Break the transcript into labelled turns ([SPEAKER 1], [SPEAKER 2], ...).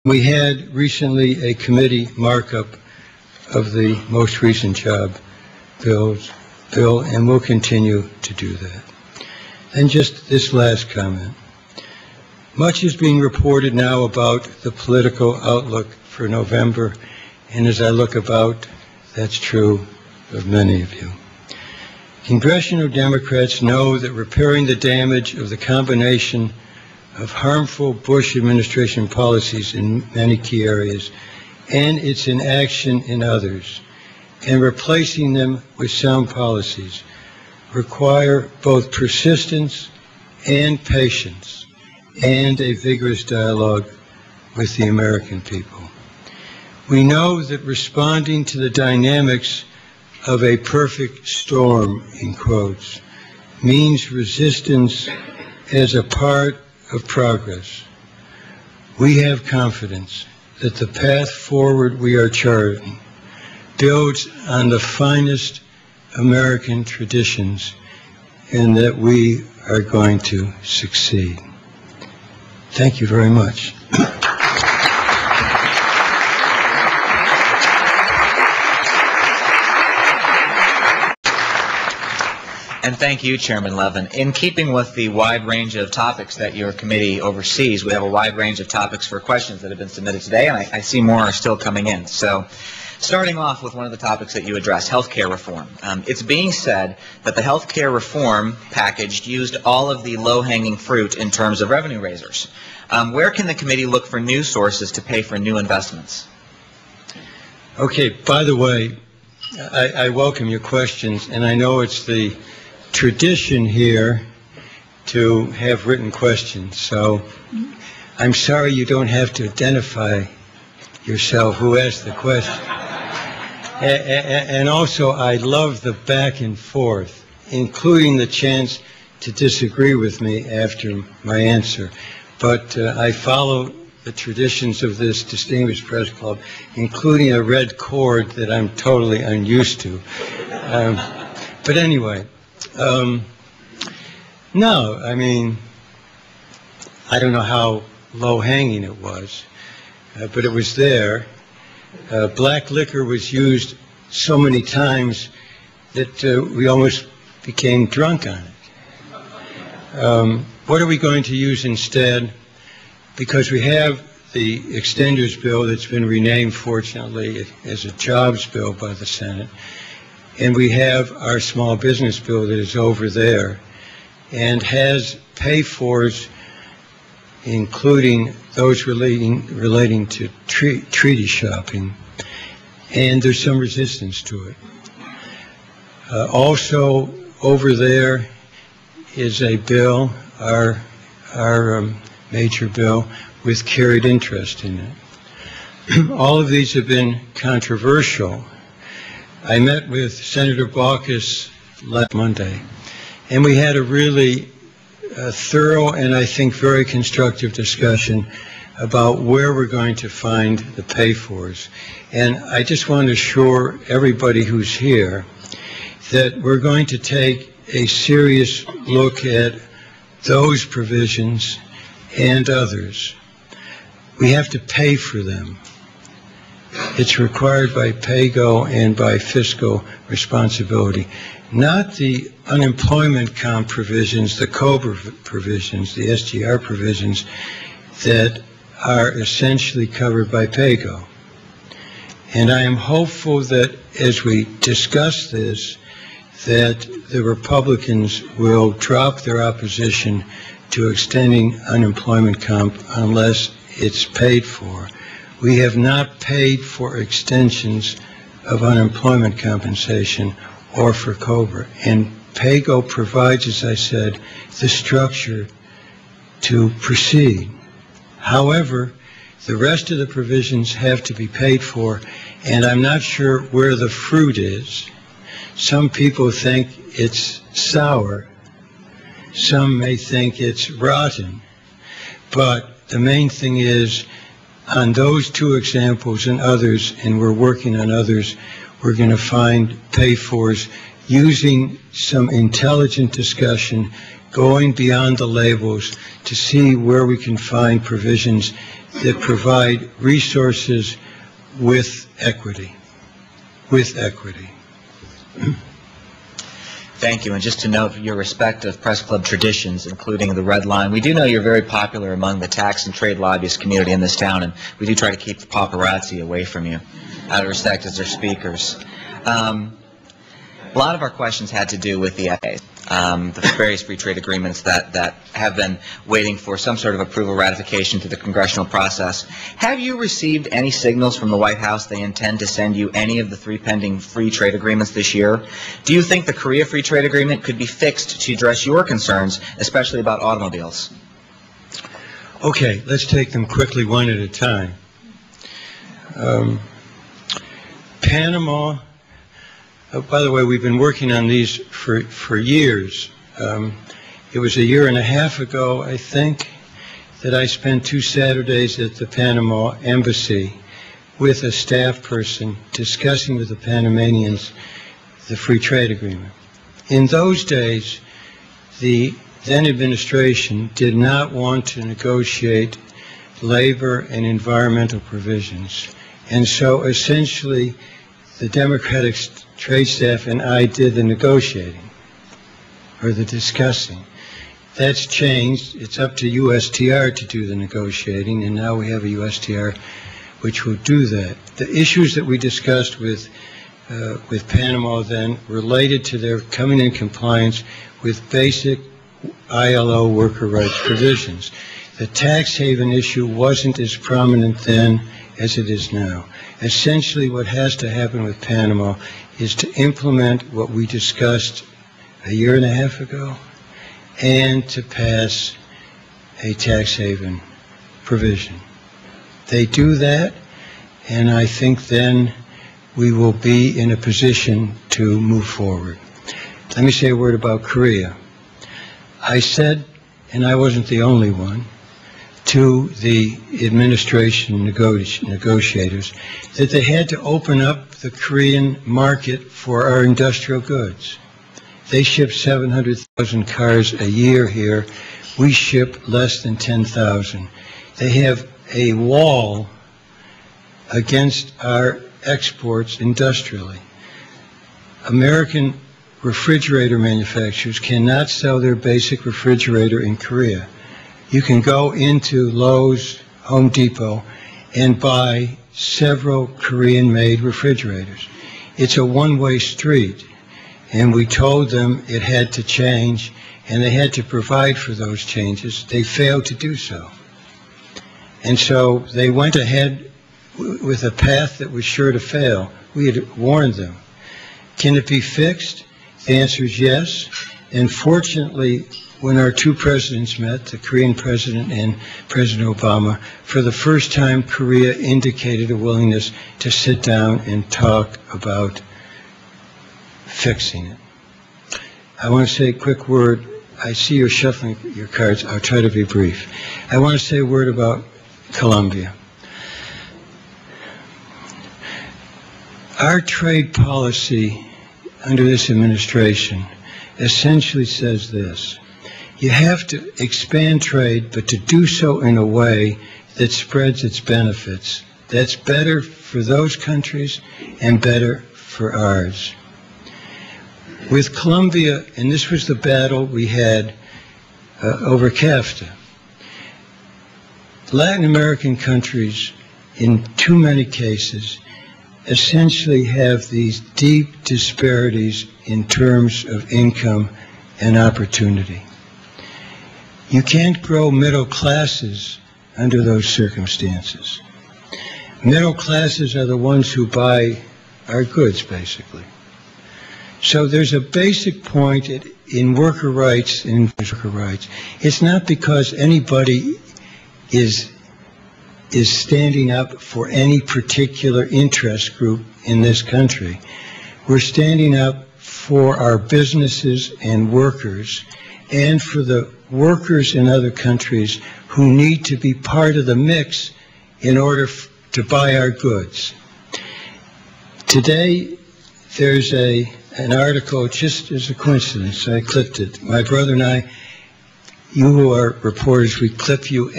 [SPEAKER 1] We had recently a committee markup of the most recent job bill, and we'll continue to do that. And just this last comment. Much is being reported now about the political outlook for November, and as I look about, that's true of many of you. Congressional Democrats know that repairing the damage of the combination of harmful Bush administration policies in many key areas and its inaction in others, and replacing them with sound policies, require both persistence and patience and a vigorous dialogue with the American people. We know that responding to the dynamics of a perfect storm, in quotes, means resistance as a part of progress. We have confidence that the path forward we are charting builds on the finest American traditions and that we are going to succeed. Thank you very much.
[SPEAKER 2] And thank you, Chairman Levin. In keeping with the wide range of topics that your committee oversees, we have a wide range of topics for questions that have been submitted today, and I see more are still coming in. So, starting off with one of the topics that you addressed, health care reform. It's being said that the health care reform package used all of the low-hanging fruit in terms of revenue raisers. Where can the committee look for new sources to pay for new investments?
[SPEAKER 1] Okay, by the way, I welcome your questions, and I know it's the tradition here to have written questions, so I'm sorry you don't have to identify yourself who asked the question. And also, I love the back and forth, including the chance to disagree with me after my answer. But I follow the traditions of this distinguished press club, including a red cord that I'm totally unused to. But anyway, no, I mean, I don't know how low-hanging it was, but it was there. Black liquor was used so many times that we almost became drunk on it. What are we going to use instead? Because we have the extenders bill that's been renamed, fortunately, as a jobs bill by the Senate. And we have our small business bill that is over there and has pay-fors, including those relating to treaty shopping, and there's some resistance to it. Also over there is a bill, our major bill, with carried interest in it. All of these have been controversial. I met with Senator Baucus last Monday, and we had a really thorough and I think very constructive discussion about where we're going to find the pay-fors. And I just want to assure everybody who's here that we're going to take a serious look at those provisions and others. We have to pay for them. It's required by PAYGO and by fiscal responsibility. Not the unemployment comp provisions, the COBRA provisions, the SGR provisions that are essentially covered by PAYGO. And I am hopeful that as we discuss this, that the Republicans will drop their opposition to extending unemployment comp unless it's paid for. We have not paid for extensions of unemployment compensation or for COBRA. And PAYGO provides, as I said, the structure to proceed. However, the rest of the provisions have to be paid for, and I'm not sure where the fruit is. Some people think it's sour. Some may think it's rotten. But the main thing is, on those two examples and others, and we're working on others, we're going to find pay-fors using some intelligent discussion going beyond the labels to see where we can find provisions that provide resources with equity. With equity.
[SPEAKER 2] Thank you. And just to note your respective press club traditions, including the Red Line, we do know you're very popular among the tax and trade lobbyist community in this town, and we do try to keep the paparazzi away from you out of respect as their speakers. A lot of our questions had to do with the various free trade agreements that have been waiting for some sort of approval ratification through the congressional process. Have you received any signals from the White House they intend to send you any of the 3 pending free trade agreements this year? Do you think the Korea Free Trade Agreement could be fixed to address your concerns, especially about automobiles?
[SPEAKER 1] Okay, let's take them quickly one at a time. Panama. By the way, we've been working on these for years. It was a year and a half ago, I think, that I spent 2 Saturdays at the Panama Embassy with a staff person discussing with the Panamanians the free trade agreement. In those days, the then administration did not want to negotiate labor and environmental provisions. And so essentially, the Democratic trade staff and I did the negotiating, or the discussing. That's changed. It's up to USTR to do the negotiating, and now we have a USTR which will do that. The issues that we discussed with Panama then related to their coming in compliance with basic ILO worker rights provisions. The tax haven issue wasn't as prominent then as it is now. Essentially, what has to happen with Panama is to implement what we discussed a year and a half ago and to pass a tax haven provision. They do that, and I think then we will be in a position to move forward. Let me say a word about Korea. I said, and I wasn't the only one, to the administration negotiators that they had to open up the Korean market for our industrial goods. They ship 700,000 cars a year here. We ship less than 10,000. They have a wall against our exports industrially. American refrigerator manufacturers cannot sell their basic refrigerator in Korea. You can go into Lowe's, Home Depot, and buy several Korean-made refrigerators. It's a one-way street, and we told them it had to change, and they had to provide for those changes. They failed to do so. And so they went ahead with a path that was sure to fail. We had warned them. Can it be fixed? The answer is yes. And fortunately, when our 2 presidents met, the Korean president and President Obama, for the first time, Korea indicated a willingness to sit down and talk about fixing it. I want to say a quick word. I see you're shuffling your cards. I'll try to be brief. I want to say a word about Colombia. Our trade policy under this administration essentially says this. You have to expand trade, but to do so in a way that spreads its benefits. That's better for those countries and better for ours. With Colombia, and this was the battle we had over CAFTA, Latin American countries, in too many cases, essentially have these deep disparities in terms of income and opportunity. You can't grow middle classes under those circumstances. Middle classes are the ones who buy our goods, basically. So there's a basic point in worker rights, It's not because anybody is standing up for any particular interest group in this country. We're standing up for our businesses and workers, and for the workers in other countries who need to be part of the mix in order to buy our goods. Today, there's an article, just as a coincidence, I clipped it. My brother and I you who are reporters, we clip you